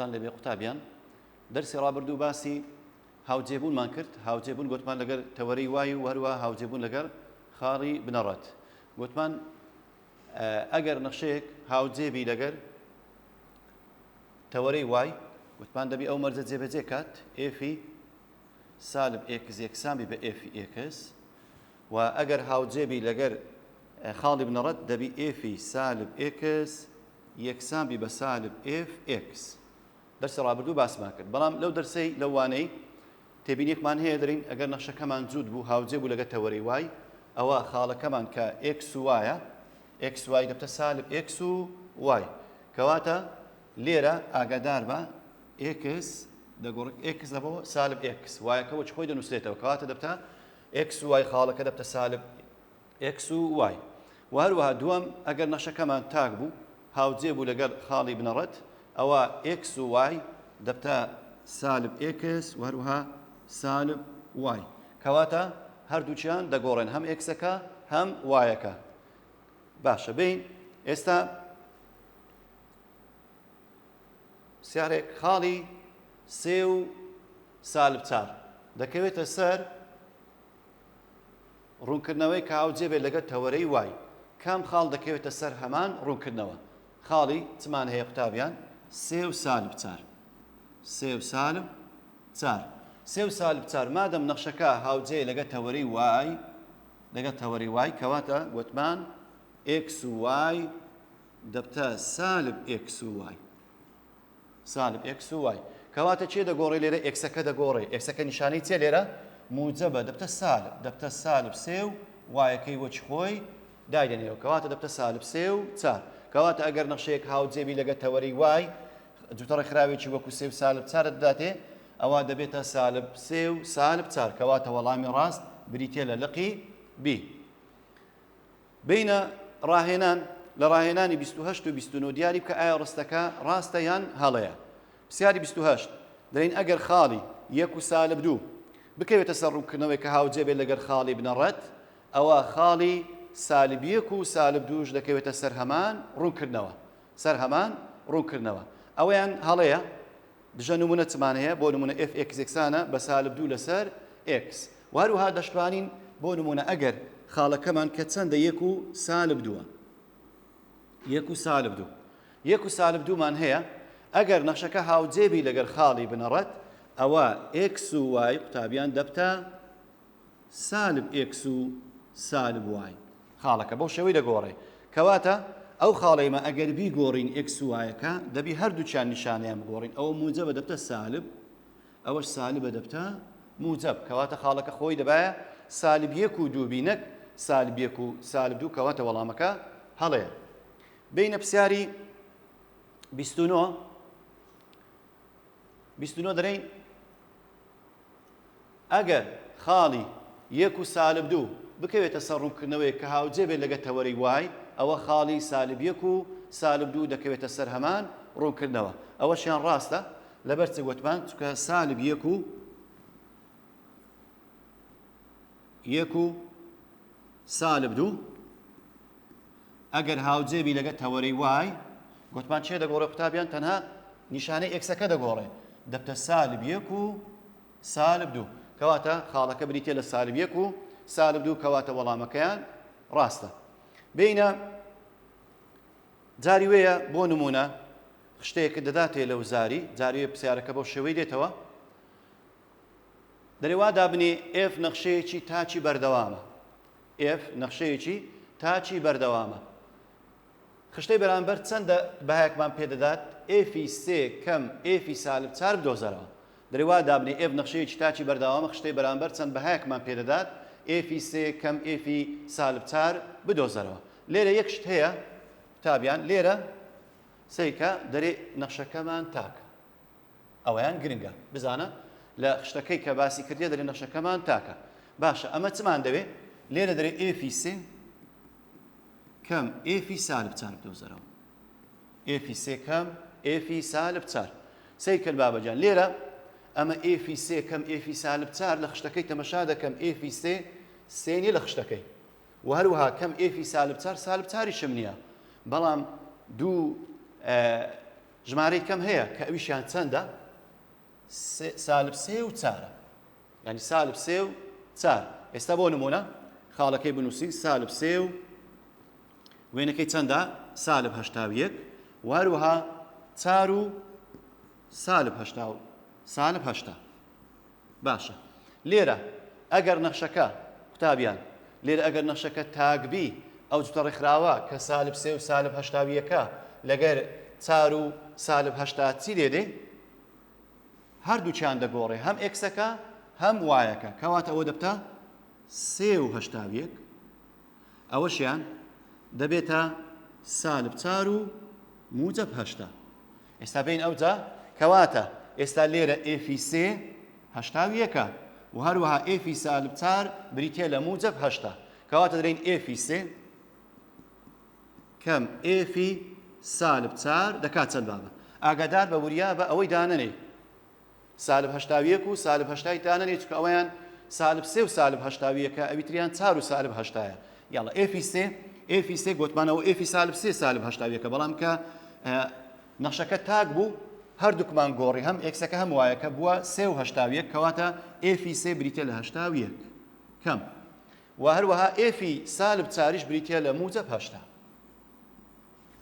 ڕحمەتتان لەبێ قوتابیان دەرسی ڕابردوو باسی هاوجێبوونمان کرد هاوجێبوون گوتمان لەگەر تەوەرەی وای و هەروە هاوجێبوون لەگەر خاڵی بنەڕەت گوتمان ئەگەر نەخشەیەک هاوجێبی لەگەر تەوەرەی وای گوتمان دەبی ئەو مەرجە جێبەجێ کات ئێفی سالب ئێکس یەکسامی بە ئێفی ئێکس و ئەگەر هاوجێبی لەگەر خاڵی بنەڕەت دەبی ئێفی سالب ئێکس یەکسامی بە سالب ئێف ئێکس دەرسی ڕابردوو باسمان کرد بەڵام لەو دەرسەی لەوانەی تێبینیەکمان هەیە دەرین ئەگەر نەخشەکەمان جوود بوو هاوجێبوو لەگەر تەوەرەی وای ئەوە خاڵەکەمان کە ئێکس و وایە ئێکس وای دەبتە سالب ئێکس و وای کەواتە لێرە ئاگادار بە ئێکس دەگۆڕێت ئێکس دەبەوە سالب ئێکس وایەکەەوە چ خۆی دەنووسێتەوە کەواتە دەبتە ئێکس و وای خاڵەکە دەبتە سالب ئێکس و وای و هەروەها دووەم ئەگەر نەخشەکەمان تاک بوو هاوجێبوو لەگەر خاڵی بنەڕەت ئەوە ئێکس و وای دەبتە سالب ئێکس و هەروەها سالب وای کەواتە هەردووچیان دەگۆڕێن هەم ئێکسەکە هەم وایەکە باشە بین ئێستا سیارێک خاڵی سێ و سالب چار دەکەوێتە سەر ڕوونکردنەوەی کە هاوجێبێت لەگەر تەوەرەی وای کام خاڵ دەکەوێتە سەر هەمان ڕوونکردنەوە خاڵی چمان هەیە قوتابیان سێ و سالب چار سێ و سالب چار سێ و سالب چار مادەم نەخشەکە هاوجێ لەگەر تەوەرەی وای لەگەر تەوەرەی وای کەواتە گوتمان ئێکس و وای دەبتە سالب ئێکس و وای سالب ئێکس و وای کەواتە چێ دەگۆڕێ لێرە ئێکسەکە دەگۆڕێ ئێکسەکە نیشانەی چێ لێرە موجەبە دەبتە سالب سێ و وایەکەی وەچ خۆی دایدەنێەوە کەواتە دەبتە سالب سێ و چار کەواتە ئەگەر نەخشەیەک هاوجێبی لەگەر تەوەرەی وای دووتەڕە خراوێکی وەکو سێ و سالب چارت بداتێ ئەوە دەبێتە سالب سێ و سالب چار کەواتە وەڵامی ڕاست بریتێ لە لقی بی بینە ڕاهێنان لە ڕاهێنانی 28 و 29 دیاری بکە ئایا ڕستەکە ڕاستە یان هەڵەیە پرسیاری 28 دەڵێن ئەگەر خاڵی یەک و سالب دوو بکەوێتە سەر ڕوونکردنەوەی کە هاوجێبێت لەگەر خاڵی بنەڕەت ئەوە خاڵی سالب یەک و سالب دووش دەکەوێتە سەر هەمان ڕوونکردنەوە ئەوەیان هەڵەیە دژە نمونە چمان هەیە بۆ نمونە f x یەکسانە بە سالب دوو لەسەر x و هەروەها دەشتوانین بۆ نمونە ئەگەر خاڵەکەمان کە چەندە یەک و سالب دووە یەک و سالب دوومان هەیە ئەگەر نەخشەکە هاوجێبی لەگەر خاڵی بنەڕەت ئەوە x و y قوتابیان دەبتە سالب x و سالب y خاڵەکە بەو شێوەی دەگۆڕێ کەواتە ئەو خاڵەیمە ئەگەر بیگۆڕین x و y-ەکە دەبی هەردووچیان نیشانیان بگۆڕین ئەوە موجەبە دەبتە سالب ئەوەش سالبە دەبتە موجەب کەواتە خاڵەکە خۆی دەبایە سالب یەک و دوو بینەک سالب یەک و سالب دوو کەواتە وەڵامەکە هەڵەیە بینە پرسیاری 29 دەرەین ئەگەر خاڵی یەک و سالب دوو بکەوێتە سەر ڕوونکردنەوەی کە هاوجێبێت لەگەر تەوەرەی وای ئەوە خاڵی سالب یەک و سالب دوو دەکەوێتە سەر هەمان ڕوونکردنەوە ئەوەشیان ڕاستە لەبەر چ گوتمان چونکە سالب یەک و سالب دوو ئەگەر هاوجێبی لەگەر تەوەرەی وای گوتمان چێ دەگۆڕێ قوتابیان تەنها نیشانەی ئێکسەکە دەگۆڕێ دەبتە سالب یەک و سالب دوو کەواتە خاڵەکە بریتێ لە سالب یەک و سالب دوو کەواتە وەڵامەکەیان ڕاستە بینە جاری وەیە بۆ نمونە شتەیەکە دەداتێ لەو زاری جاری وێ پرسیارەکە بەو شێوەی دێتەوە دەرێوا دابنێ f نەخشەیەکی تاچی بەردەوامە خشتەی بەرامبەر چەندە بەهایەکمان پێدەدات ئێفی سێ کەم ئێفی سالب چار بدۆزەرەوە دەرێوا دابنێ ئێف نەخشەیەکی تاچی بەردەوامە خشتەی بەرامبەر چەند بەهایەکمان پێدەدات ئێفی سێ کەم ئێفی سالب چار بدۆزەرەوە لێرە یەک شت هەیە تابیان لێرە سەیکە دەرێ نەخشەکەمان تاکە ئەوەیان گرنگە بزانە لە خشتەکەی کە باسی کردیە دەرێ نەخشەکەمان تاکە باشە ئەمە چمان دەوێ لێرە دەرێ ئێفی سێ کەم ئێفی سالب چار بدۆزەرەوە ئێفی سێ کەم ئێفی سالب چار سەیکەل بابەجان لێرە ئەمە ئێفی سێ کەم ئێفی سالب چار لە خشتەکەی تەمەشا دەکەم ئێفی سێ سێنی لە خشتەکەی و هەروەها کەم ئێفی سالب چار سالب چاریشم نییە بەڵام دوو ژمارەی کەم هەیە کە ئەویشیان چەندە؟ سالب 3 و 4 یعنی سالب 3 و 4 ئێستا بۆ نمونە خاڵەکەی بنووسی سالب 3 و وێنەکەی چەندە؟ سالب 81 وهروەها 4 و سالب 80 سالب 80 باشە لێرە ئەگەر نەخشەکە قوتابیان لێرە ئەگەر نەخشەکە تاگبی ئەو جوتە ڕێکخراوە کە سالب 3 و سالب 81 لەگەر 4 و سالب 80 چی لێ دێ؟ هەردووچیان دەگۆڕێ هەم ئێکسەکە هەم وایەکە کەواتە ئەوە دەبتە 3 و 81 ئەوەشیان دەبێتە سالب 4 و موجب 80 ئێستا بین ئەوجا کەواتە ئێستا لێرە ئێفی 3 81 و هەروەها ئێفی سالب 4 بریتێ لە موجب 80 کەواتە دەرێن ئێفی 3 کەم ئێفی سالب 4 دەکات چەند بابە ئاگادار بە وریا بە ئەوەی دانەنێ سالب 81 و سالب 80 دانەنێ چکە ئەوەیان سالب 3 و سالب 81 ئەویتریان 4 و سالب 80 یاڵە ئێفی 3 گوتمانەوە ئێفی سالب 3 سالب 81 بەڵام کە نەخشەکە تاک بوو هەردووکمان گۆڕی هەم ئێکسەکە هەم وایەکە بووە 3 و 81 کەواتە ئێفی 3 بریتە لە 81 کەم و هەروەها ئێفی سالب 4 بریتە لە موجب 80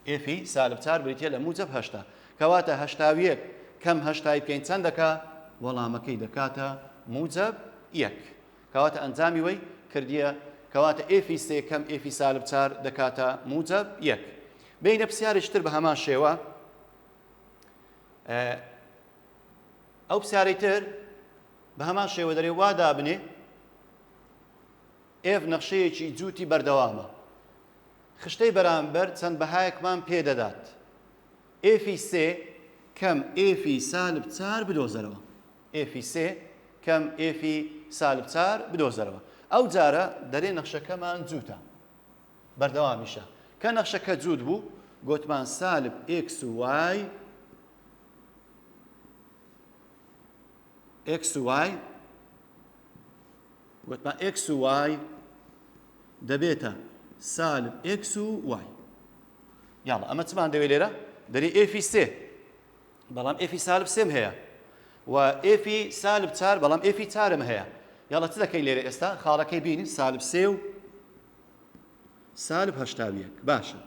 ئێفی سالب 4 بریتە لە موجب 80 کەواتە 81 کەم 80 بکەین چەند دەکا وەڵامەکەی دەکاتە موجب 1 کەواتە ئەنجامی وەی کردیە کەواتە ئێفی 3 کەم ئێفی سالب 4 دەکاتە موجب 1 بینە پرسیارێکتر بە هەمان شێوە ئەو پرسیارەی تر بە هەمان شێوە دەرێ وا دابنێ ئێف نەخشەیەکی جووتی بەردەوامە خشتەی بەرامبەر چەند بەهایەکمان پێدەدات ئێفی 3 کەم ئێفی سالب 4 بدۆزەرەوە ئێفی 3 کەم ئێفی سالب 4 بدۆزەرەوە ئەو جارە دەرێ نەخشەکەمان جووتە بەردەوامیشە کە نەخشەکە جووت بوو گوتمان سالب x و y گوتمان x و y دەبێتە سالب x و y یاڵە ئەمە چمان دەوێت لێرە دەری ئێفی 3 بەڵام ئێفی سالب 3 هەیە و ئێفی سالب 4 بەڵام ئێفی 4 هەیە یاڵە چ دەکەین لێرە ئێستا خاڵەکەی بینین سالب 3 و سالب 81 باشە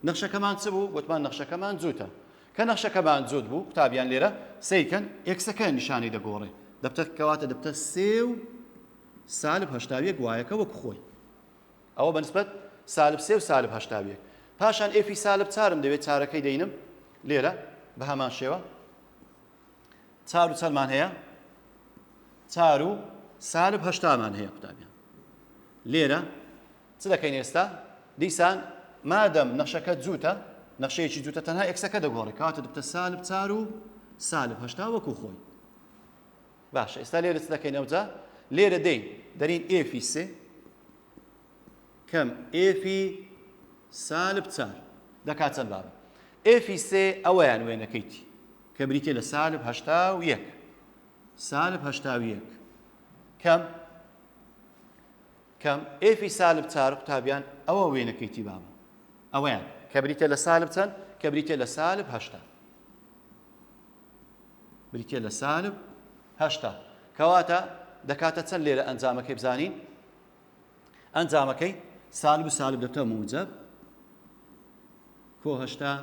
نەخشەکەمان چ بوو گوتمان نەخشەکەمان جووتە کە نەخشەکەمان جووت بوو قوتابیان لێرە سەیکەن ئێکسەکە نیشانی دەگۆڕێ دەبتە کەواتە دەبتە 3 و سالب 81 وایەکە وەکو خۆی ئەوە بەنسبەت سالب 3 و سالب 81 پاشان ئێفی سالب 4 دەوێت چارەکەی دەینم لێرە بە هەمان شێوە 4 و چەندمان هەیە 4 و سالب 80مان هەیە قوتابیان لێرە چ دەکەین ئێستا دیسان مادەم نەخشەکە جووتە نەخشەیەکی جووتە تەنها ئێکسەکە دەگۆڕێ کاتە دەبتە سالب 4 و سالب 80 وەکو خۆی باشە ئێستا لێرە چ دەکەین ئەوجا لێرە دەین دەرین ئێفی 3 کەم ئێفی سالب 4 دەکات چەند بابە ئێفی 3 ئەوەیان وێنەکەیتی کە بریتێ لە سالب 81 سالب 81 کەم ئێفی سالب 4 قوتابیان ئەوە وێنەکەیتی بابە ئەوەیان کە بریتێ لە سالب چەند کە بریتێ لە سالب 80 بریتێ لە سالب 80 کەواتە دەکاتە چەند لێرە ئەنجامەکەی بزانین ئەنجامەکەی سالب و سالب دەبتە موجب کۆ 80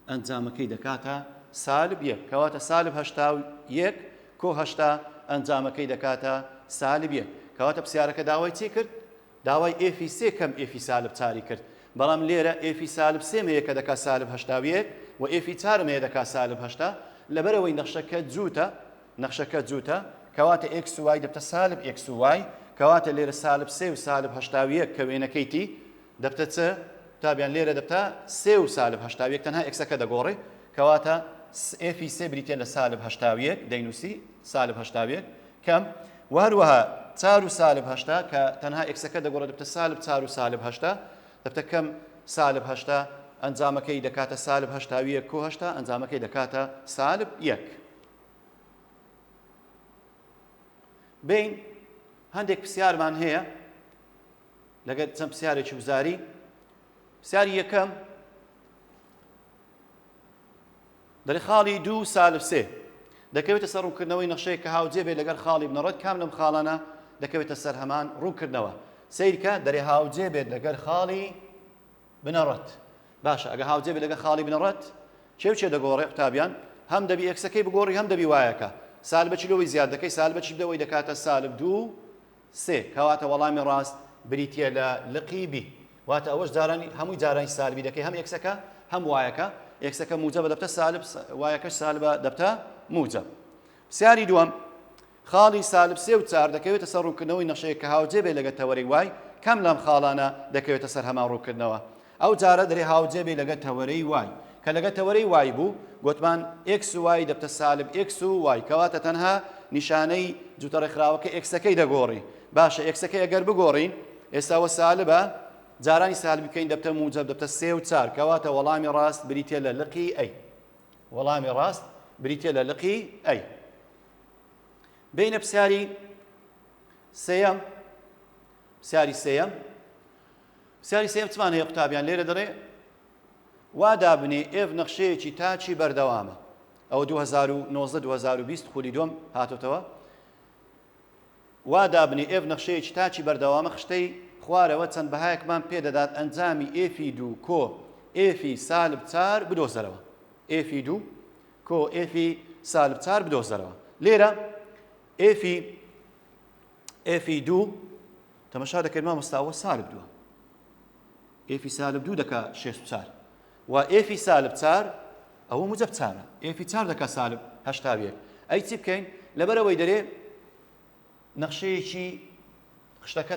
ئەنجامەکەی دەکاتە سالب 1 کەواتە سالب 81 کۆ 80 ئەنجامەکەی دەکاتە سالب 1 کەواتە پرسیارەکە داوای چی کرد داوای ئێفی 3 کەم ئێفی سالب 4 کرد بەڵام لێرە ئێفی سالب 3 هەیە کە دەکات سالب 81 و ئێفی 4 هەیە دەکات سالب 80 لەبەرەوەی نەخشەکە جووتە کەواتە x و y دەبتە سالب x و y کەواتە لێرە سالب 3 و سالب 81 کە وێنەکەیتی دەبتە چ تابیان لێرە دەبتە 3 و سالب 81 تەنها ئێکسەکە دەگۆڕێ کەواتە ئێفی 3 بریتێ لە سالب 81 دەینووسی سالب 81 کەم و هەروەها 4 و سالب 80 کە تەنها ئێکسەکە دەگۆڕێ دەبتە سالب 4 و سالب 80 دەبتە کەم سالب 80 ئەنجامەکەی دەکاتە سالب 81 کۆ 80 ئەنجامەکەی دەکاتە سالب 1 بین هەندێک پرسیارمان هەیە لەگەر چەند پرسیارێکی وزاری پرسیاری یەکەم دەڵێ خاڵی 2 سالب 3 دەکەوێتە سەر ڕوونکردنەوەی نەخشەیە کە هاوجێ بێت لەگەر خاڵی بنەڕەت کام لەم خاڵانە دەکەوێتە سەر هەمان ڕوونکردنەوە سیرکە دەرێ هاوجێ بێت لەگەر خاڵی بنەڕەت باشە ئەگە هاوجێ بێت لەگەر خاڵی بنەڕەت چێ دەگۆڕێ قوتابیان هەم دەبی ئەکسەکەی بگۆڕی هەم دەبی وایەکە سالبەچی لەوەی زیاد دەکەی سالبەچی بدەوەی دەکاتە سالب 2 3 کەواتە وەڵامی ڕاست بریتە لە لقی بی واتە ئەوەش جارانی هەمووی جارانی سالبی دەکەی هەم ئەکسەکە هەم وایەکە ئەکسەکە موجبە دەبتە سالب وایەکەش سالبە دەبتە موجب پرسیاری دووەم خاڵی سالب 3 و 4 دەکەوێتە سەر ڕوونکردنەوەی نەخشەیە کە هاوجێ بێت لەگەر تەوەرەی وای کەم لەم خاڵانە دەکەوێتە سەر هەمان ڕوونکردنەوە ئەو جارە دەرێ هاوجێ بێت لەگەر تەوەرەی وای کە لەگەر تەوەرەی وای بوو گوتمان x و y دەبتە سالب x و y کەواتە تەنها نیشانەی جوتە ڕێکخراوەکە ئەکسەکەی دەگۆڕی باشە ئەکسەکەی ئەگەر بگۆڕین ئێستاوە سالبە جارانی سالب بکەین دەبتە موجب دەبتە 3 و 4 کەواتە وەڵامی ڕاست بریتە لە لقی ئەی وەڵامی ڕاست بریتە لە لقی ئەی بینە پرسیاری سێیەم پرسیاری سێیەم چمان هەیە قوتابیان لێرە دەڕێ وا دابنێ ئێڤ نەخشەیەکی تاچی بەردەوامە ئەوە 2019-2020 خولی دوم هاتوتەوە وا دابنێ ئێڤ نەخشەیەکی تاچی بەردەوامە خشتەی خوارەوە چەند بەهایەکمان پێدەدات ئەنجامی ئێفی 2 کۆ ئێفی سالب 4 بدۆزەرەوە ئێفی 2 کۆ ئێفی سالب 4 بدۆزەرەوە لێرە ئێفی 2 تەمەشا دەکەین مامۆستاوە سالب 2 ئێفی سالب 2 دەکا 6 و 4 و ئێفی سالب 4 ئەوە موجب 4 ئێفی 4 دەکا سالب 81 ئەی چی بکەین لەبەرەوەی دەرێ نەخشەیەکی خشتەکە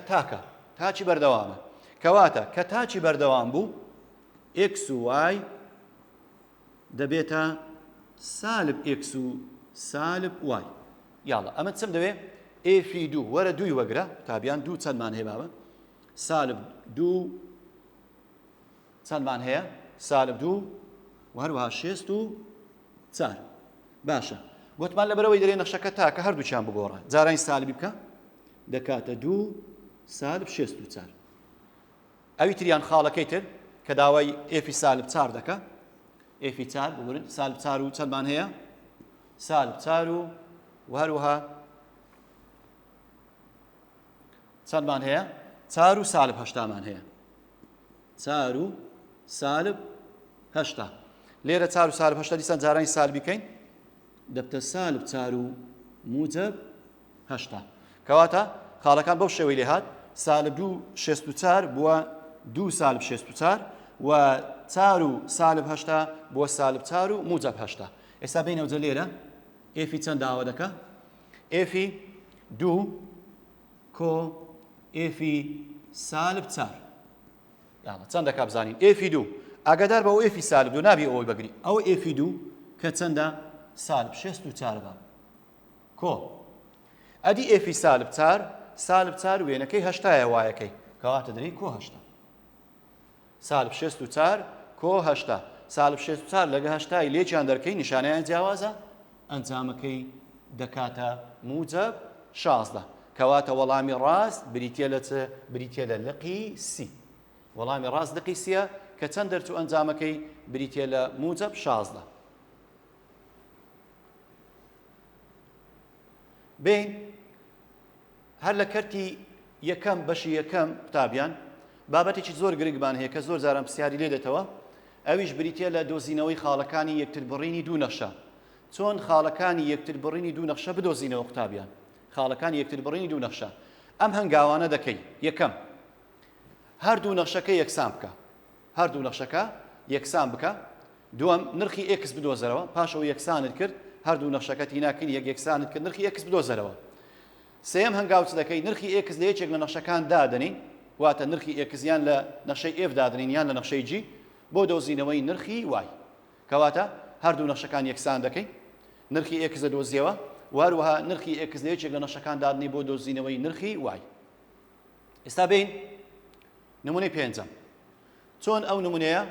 تاچی بەردەوامە کەواتە کە تاچی بەردەوام بوو x و y دەبێتە سالب x و سالب y یاڵە ئەمە چم دەوێ ئێفی 2 وەرە دووی وەگرە تابیان 2 چەندمان هەیە بابە سالب 2 چەندمان هەیە سالب 2 وهروەها 6 و 4 باشە گوتمان لەبەرەوەی دەرێ نەخشەکە تاکە هەردووچیان بگۆڕە جارانی سالبی بکە دەکاتە 2 سالب 6 و 4 ئەوی تریان خاڵەکەی تر کە داوای ئێفی سالب 4 دەکە ئێفی 4 بگورن سالب 4 و چەندمان هەیە سالب 4 و هەروەها چەندمان هەیە 4 و سالب 8مان هەیە 4 و سالب 8 لێرە 4 و سالب 8 دیسان جارانی سالبی بکەین دەبتە سالب 4 و موجب 8 کەواتە خاڵەکان بەو شێوەی لێ هات سالب 2 6 و 4 بووە 2 سالب 6 و 4 و 4 و سالب 8 بووە سالب 4 و موجب 8 ئێستا بینەوەجە لێرە ئێفی چەند داوا دەکە ئێفی 2 کۆ ئێفی سالب 4 یاڵە چەند دەکا بزانین ئێفی 2 ئاگادار بەەوە ئێفی سالب 2 نابی ئەوەی بەگری ئەوە ئێفی 2 کە چەندە سالب 6 و 4 بە کۆ ئەدی ئێفی سالب 4 سالب 4 وێنەکەی 8 وایەکەی کەواتە دەری کۆ 8 سالب 6 و 4 کۆ 8 سالب 6 و 4 لەگە 8 لێکیان دەرکەی نیشانەیان جیاوازە ئەنجامەکەی دەکاتە موجب 16 کەواتە وەڵامی ڕاست بریتە لە لقی سی وەڵامی ڕاست لقی سیە کە چەند دەرچوو ئەنجامەکەی بریتە لە موجب 16 بین هەر لە کەرتی یەکەم بەشی یەکەم قوتابیان بابەتێکی زۆر گرنگمان هەیە کە زۆر جاران پرسیاری لێ دێتەوە ئەویش بریتە لە دۆزینەوەی خاڵەکانی یەکتر بڕینی دوو نەخشە چۆن خاڵەکانی یەکتر بڕینی دوو نەخشە بدۆزینەوە قوتابیان خاڵەکانی یەکتر بڕینی دوو نەخشە ئەم هەنگاوانە دەکەی یەکەم هەردوو نەخشەکە یەکسان بکە هەردوو نەخشەکە یەکسان بکە دووەم نرخی x بدۆزەرەوە پاشەوە یەکسانت کرد هەردوو نەخشەکە تیناکردی یەکسانت کرد نرخی x بدۆزەرەوە سێم هەنگاو چ دەکەی نرخی x لە یەکێک لە نەخشەکان دادەنین واتە نرخی x یان لە نەخشەی f دادنین یان لە نەخشەی g بۆ دۆزینەوەی نرخی y کەواتە هەردوو نەخشەکان یەکسان دەکەی نرخی x دۆزیەوە وهروەها نرخی x لە یەکێک لە نەخشەکان دادنی بۆ دۆزینەوەی نرخی y ئێستا بین نمونەی پێنجەم چۆن ئەو نمونەیە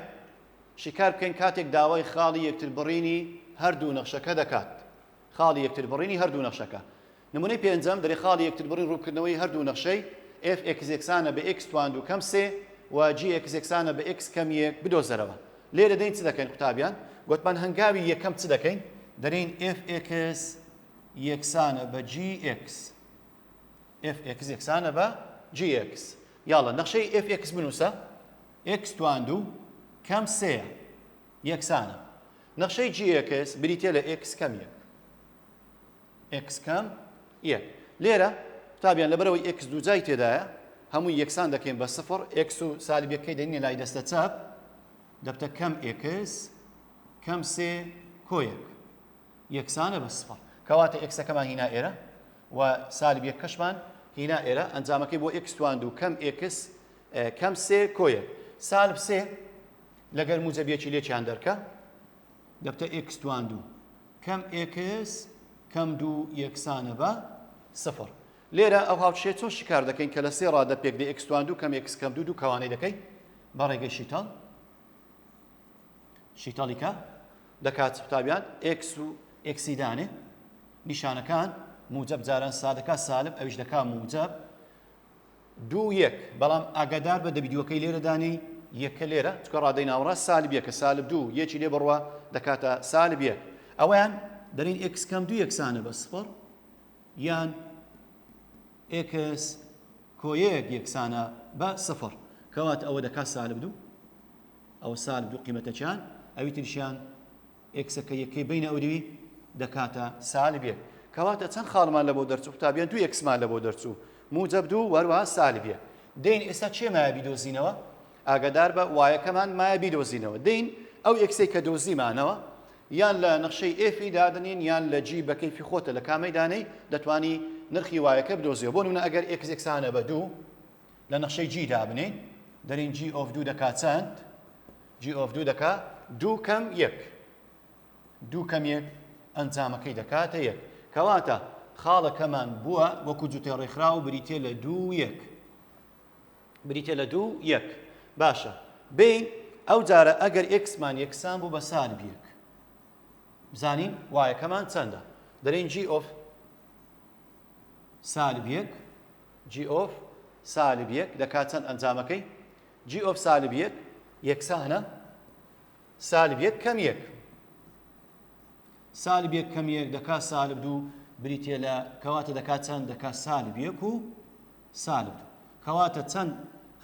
شکار بکەین کاتێک داوای خاڵی یەکتر بڕینی هەردوو نەخشەکە دەکات خاڵی یەکتر بڕینی هەردوو نەخشەکە نمونەی پێنجەم دەرێ خاڵی یەکتر بڕین ڕووکردنەوەی هەردوو نەخشەی f x یەکسانە بە x توان دوو کەم سێ و g x یەکسانە بە x کەم یەک بدۆزەرەوە لێرە دەین چ دەکەین قوتابیان گوتمان هەنگاوی یەکەم چ دەکەین دەرین fx یەکسانە بە gx fx یەکسانە بە gx یاڵە نەخشەی fx بنووسە x تواندوو کەم سێە یەکسانە نەخشەی gx بریتێ لە x کەم یەک x کەم یەک لێرە قوتابیان لەبەرەوەی x دووجای تێدایە هەموو یەکسان دەکەین بە سفر x و سالبیەکەی دەینێ لای دەستە چاپ دەبتە کەم x کەم سێ کۆیەک یەکسانە بە سفر کەواتە ئێکسەکەمان هینا ئێرە و سالب یەک کەشمان هینا ئێرە ئەنجامەکەی بۆ x تواند و کەم x کەم سێ کۆیەک سالب سێ لەگەر موجەبیەکی لێکیان دەرکە دەبتە x تواند و کەم x کەم دوو یەکسانە بە سفر لێرە ئەو هاوچێ چۆن شکار دەکەین کە لە سێ ڕادە پێک دێ x تواند و کەم x کەم دوو دوو کەوانەی دەکەی بە ڕێگەی شیتاڵ شیتاڵیکە دەکات قوتابیان x و xی دانێ نیشانەکان موجب جاران سادەکە سالب ئەویش دەکا موجب دوو یەک بەڵام ئاگادار بە دەبیدوەکەی لێرە دانی یەکە لێرە چکە ڕادەی ناوەڕاست سالب یەکە سالب دوو یەکی لێ بڕوە دەکاتە سالب یەک ئەویان دەرین x کەم دوو یەکسانە بە سفر یان x کۆیەک یەکسانە بە سفر کەواتە ئەوە دەکات سالب دوو ئەوە سالب دوو قیمەتەکان ئەوی تریشیان ئێکسەکە یەکەی بینە ئەوروی دەکاتە سالب یەک کەواتە چەند خاڵمان لە بۆ دەرچوو قوتابیان دوو یەکسمان لە بۆ دەرچوو موجب دوو وەروەها سالب یەک دەین ئێستا چێ مایە بیدۆزینەوە ئاگادار بە وایەکەمان مایە بیدۆزینەوە دەین ئەو یەکسەی کە دۆزیمانەوە یان لە نەخشەی ئێفی دادنین یان لە جی بە کەیفی خۆتە لە کامەی دانەی دەتوانی نرخی وایەکە بدۆزیەوە بۆ نمونە ئەگەر x یەکسانە بە دوو لە نەخشەی جی دابنین دەرین g of دوو دەکات چەند g of دوو دەکات دوو کەم یەک دوو کەم یەک ئەنجامەکەی دەکاتە یەک کەواتە خاڵەکەمان بووە وەکو جوتێ ڕێکخرا و بریتێ لە دوو یەک بریتێ لە دوو یەک باشە بین ئەو جارە ئەگەر ئێکسمان یەکسان بوو بە سالب یەک بزانین وایەکەمان چەندە دەرین g of سالب یەک g of سالب یەک دەکات چەند ئەنجامەکەی g of سالب یەک یەکسانە سالب یەک کەم یەک سالب یەک کەم یەک دەکات سالب دوو بریتێ لە کەواتە دەکات چەند دەکات سالب یەک و سالب دوو کەواتە چەند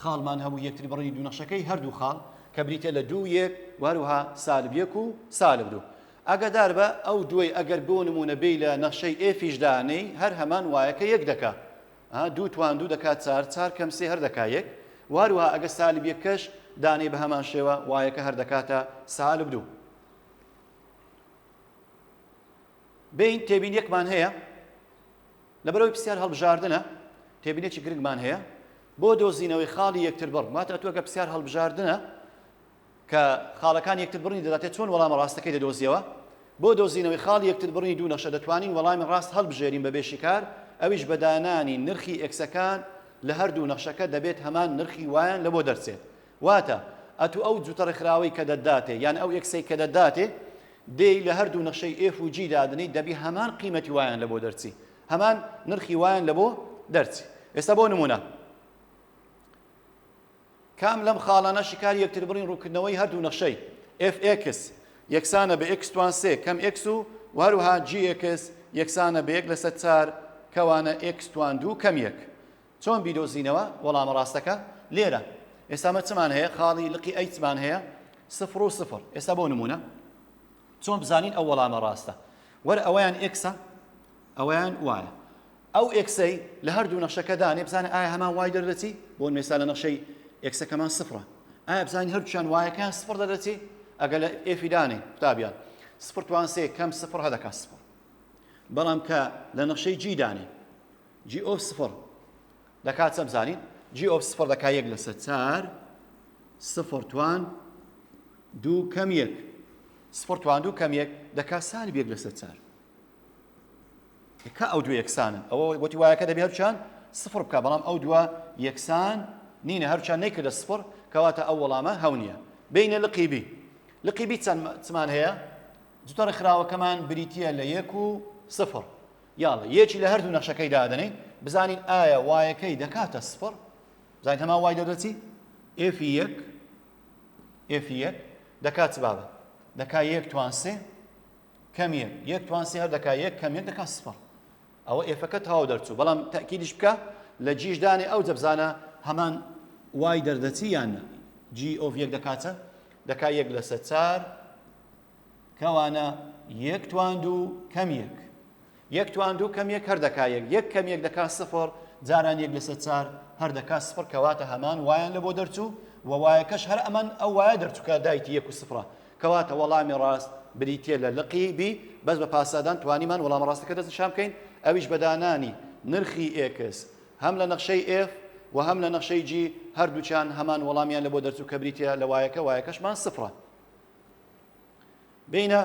خاڵمان هەبوو یەکتری بڕی دوو نەخشەکەی هەردوو خاڵ کە بریتێ لە دوو یەک وەروها سالب یەک و سالب دوو ئاگادار بە ئەو دوای ئەگەر بۆ نمونە بێ لە نەخشەی ئێفیش دانەی هەر هەمان وایەکە یەک دەکات دوو توان دوو دەکات چار چار کەم سێ هەر دەکات یەک وەروها ئەگەر سالب یەکەش دانەی بە هەمان شێوە وایەکە هەر دەکاتە سالب دوو بین تێبین یەکمان هەیە لەبەرەوەی پرسیار هەڵبژاردنە تێبینێکی گرنگمان هەیە بۆ دۆزینەوەی خاڵی یەکتر بڕ ماتە تۆ کە پرسیار هەڵبژاردنە کە خاڵەکان یەکتر بڕنی دەداتێت چۆن وەڵامە ڕاستەکەی دەدۆزیەوە بۆ دۆزینەوەی خاڵی یەکتر بڕنی دوو نەخشە دەتوانین وەڵامی ڕاست هەڵبژێرین بە بێشیکار ئەویش بەدانانی نرخی ئێکسەکان لە هەردوو نەخشەکە دەبێت هەمان نرخی وایان لە بۆ دەرچێت واتە ئەتو ئەو جوتە ڕێکخراوەی کە دەداتێ یان ئەو ئێکسەی کە دەداتێ دێی لە هەردوو نەخشەی ئێف و جی دادنی دەبی هەمان قیمەتی وایان لە بۆ دەرچی هەمان نرخی وایان لە بۆ دەرچی ئێستا بۆ نمونە کام لەم خاڵانە شکاری یەکتر بڕین ڕووکردنەوەی هەردوو نەخشەی fx یەکسانە بە x توان سێ کەم x و هەروها gx یەکسانە بە یەک لەسەر چار کەوانە x توان دوو کەم یەک چۆن بیدۆزینەوە وەڵامە ڕاستەکە لێرە ئێستا چمان هەیە خاڵی لقی ئەیچمان هەیە سفر و سفر ئێستا بۆ نمونە چۆن بزانین ئەو وەڵامە ڕاستە وەرە ئەوەیان ئێکسە ئەوەیان وایە ئەو ئێکسەی لە هەردوو نەخشەکە دانێ بزانێ ئایا هەمان وای دەردەچی بۆ مێستا لە نەخشەی ئێکسەکەمان سفرە ئایا بزانین هەردووچیان وایەکەیان سفر دەدەچی ئەگەر لە ئێفی دانێ قوتابیان سفر توان سێ کەم سفر هەدەکات سفر بەڵام کە لە نەخشەی جی دانێ جی ئۆف سفر دەکات چە بزانین جی ئۆف سفر دەکات یەک لەسەر چار سفر توان دوو کەم یەک سفر توان دوو کەم یەک دەکات سالب یەک لەسەر چار کە ئەو دوو یەکسانن ئەوە وەتی وایەکە دەبێت هەرچیان سفر بکە بەڵام ئەو دووە یەکسان نینە هەرچیان نەیکردە سفر کەواتە ئەو وەڵامە هەو نییە بینە لقیبی لقیبی چمان هەیە جوتە ڕێکخراوەکەمان بریتیە لە یەک و سفر یاڵە یەکی لە هەردوو نەخشەکەی دادنین بزانین ئایا وایەکەی دەکاتە سفر بزانین هەمان وای دەدەچی ئێفی یەک دەکات بابە دەکا 1 توان 3 کەم 1 توان 3 هەر دەکا 1 کەم 1 دەکات سفر ئەوە ئێفەکە تاو دەرچوو بەڵام تاکیدیش بکە لە جیشدانی ئەو جەبزانە هەمان وای دەردەچی یان جی ئۆف 1 دەکاتە دەکا 1 لەسەر 4 کەوانە 1 توان 2 کەم 1 1 توان 2 کەم 1 هەر دەکا 1 کەم 1 دەکات سفر جاران 1 لەسەر 4 هەر دەکات سفر کەواتە هەمان وایان لە بۆ دەرچوو و وایەکەش هەر ئەمان ئەو وایە دەرچووکە دایتی 1 و سفرە کەواتە وەڵامی ڕاست بریتێ لە لقی بی بەس بە پاسادان توانیمان وەڵام ڕاستەکە دەستنیشان بکەین ئەویش بەدانانی نرخی ئێکس هەم لە نەخشەی ئێف و هەم لە نەخشەی جی هەردووچیان هەمان وەڵامیان لە بۆ دەرچوو کە بریتە لە وایەکەشمان سفرە بینە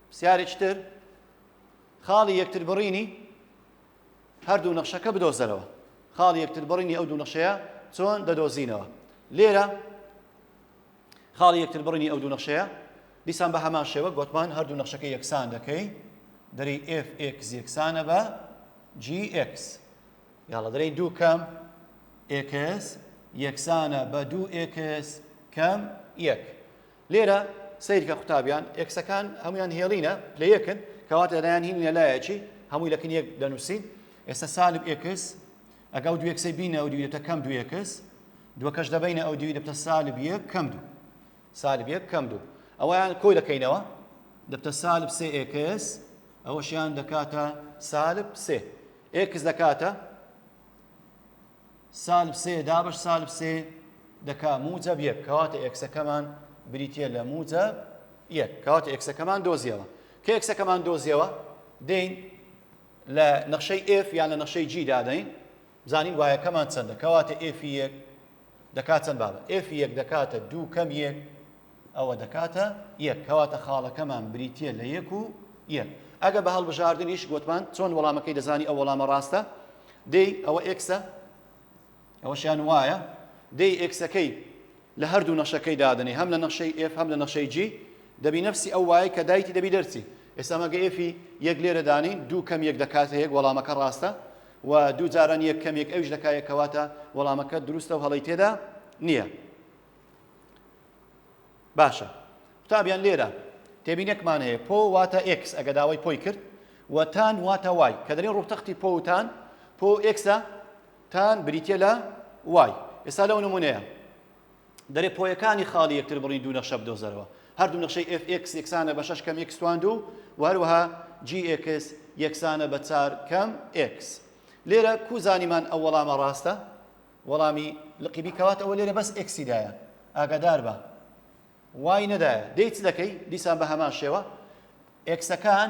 پرسیارێکی تر خاڵی یەکتر بڕینی هەردوو نەخشەکە بدۆزەرەوە خاڵی یەکتر بڕینی ئەو دوو نەخشەیە چۆن دەدۆزینەوە لێرە خاڵی یەکتر بڕینی ئەو دوو نەخشەیە دیسان بە هەمان شێوە گوتمان هەردوو نەخشەکە یەکسان دەکەی دەری fx یەکسانە بە gx یاڵە دەرەی 2 کەم x یەکسانە بە 2x کەم 1 لێرە سیرکە قوتابیان ئێکسەکان هەمویان هێڵینە لە یەکن کەواتە لەلایەن هینە لایەکی هەمووی لەکن یەک دەنووسین ئێستا سالب x ئەگەڵ 2x بینە ئەو دوی دەبتە کەم 2x دووەکەش دەبینە ئەو دوی دەبتە سالب 1 کەم 2 سالب 1 کەم 2 ئەوەیان کۆی دەکەینەوە دەبتە سالب 3x ئەوەشیان دەکاتە سالب 3 x دەکاتە سالب 3 دابش سالب 3 دەکا موجب 1 کەواتە ئێکسەکەمان بریتە لە موجب 1 کەواتە ئێکسەکەمان دۆزیەوە کە ئێکسەکەمان دۆزیەوە دەین لە نەخشەی f یان لە نەخشەی g دادەین بزانین وایەکەمان چەندە کەواتە f 1 دەکات چەند بابە f 1 دەکاتە 2 کەم 1 ئەوە دەکاتە 1 کەواتە خاڵەکەمان بریتە لە 1 و 1 ئەگە بە هەڵبژاردنیش گوتمان چۆن وەڵامەکەی دەزانی ئەو وەڵامە ڕاستە دەی ئەوە ئێکسە ئەوەشیان وایە دەی ئێکسەکەی لە هەردوو نەخشەکەی دادنی هەم لە نەخشەی f هەم لە نەخشەی g دەبی نەفسی ئەو وایە کە دایتی دەبی دەرچی ئێستا مەگە ئێفی یەک لێرە دانین 2 کەم 1 دەکاتە یەک وەڵامەکە ڕاستە و دوو جاران یەک کەم یەک ئەویش دەکا یەکەواتە وەڵامەکە دروستە و هەڵەی تێدا نییە باشە قوتابیان لێرە تێبینێکمان هەیە پۆ واتە x ئەگە داوای پۆی کرد و تان واتە وای کە دەرێن ڕووتەختی پۆ و تان پۆ xە تان بریتە لە وای ئێستا لەو نمونەیە دەرێ پۆیەکانی خاڵی یەکتر بڕین دوو نەخشە بدۆزەرەوە هەردوو نەخشەی fx یەکسانە بە 6 کەم x توان 2 و هەروەها gx یەکسانە بە 4 کەم x لێرە کو زانیمان ئەو وەڵامە ڕاستە وەڵامی لقیبی کەواتە ئەوە لێرە بەس xی دایە ئاگادار بە وای نەدایە دەیت دەکەی دیسان بە هەمان شێوە ئێکسەکان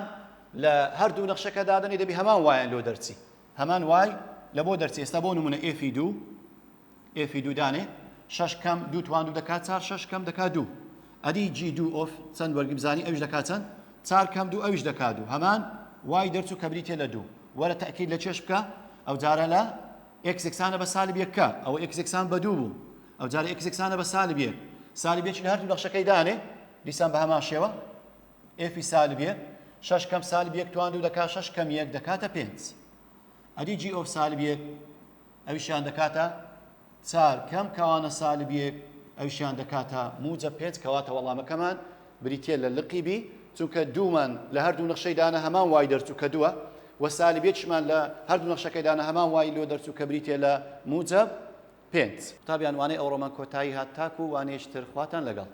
لە هەردوو نەخشەکە دادنی دەبی هەمان وایان لۆ دەرچی هەمان وای لە بۆ دەرچی ئێستا بۆ نمونە ئێفی دوو دانێ 6 کەم 2 توان 2 دەکات 4 6 کەم دەکات 2 ئەدی جی 2 ئۆف چەند وەرگی بزانی ئەویش دەکات چەند 4 کەم 2 ئەویش دەکات 2 هەمان وای دەرچوو کە بریتێ لە 2 وەرە تەکید لە چێش بکە ئەو جارە لە x یەکسانە بە سالب 1 کە ئەوە x یەکسان بە 2 بوو ئەو جارە x یەکسانە بە سالب 1 سالب 1 لە هەردوو نەخشەکەی دانێ دیسان بە هەمان شێوە f سالب 1 6 کەم سالب 1 توان 2 دەکات 6 کەم 1 دەکاتە 5 ئەدی جی ئۆف سالب 1 ئەویشیان دەکاتە 4 کەم کەوانە سالب 1 ئەویشیان دەکاتە موجب 5 کەواتە وەڵامەکەمان بریتە لە لقیبی چونکە دوومان لە هەردوو نەخشەی دانە هەمان وای دەرچوو کە دووە و سالب 1مان لە هەردوو نەخشەکەی دانە هەمان وای لۆ دەرچوو کە بریتە لە موجب 5 قوتابیان وانەی ئەوڕۆمان کۆتایی هات تاکو و وانەیەشتر خواتان لەگەڵ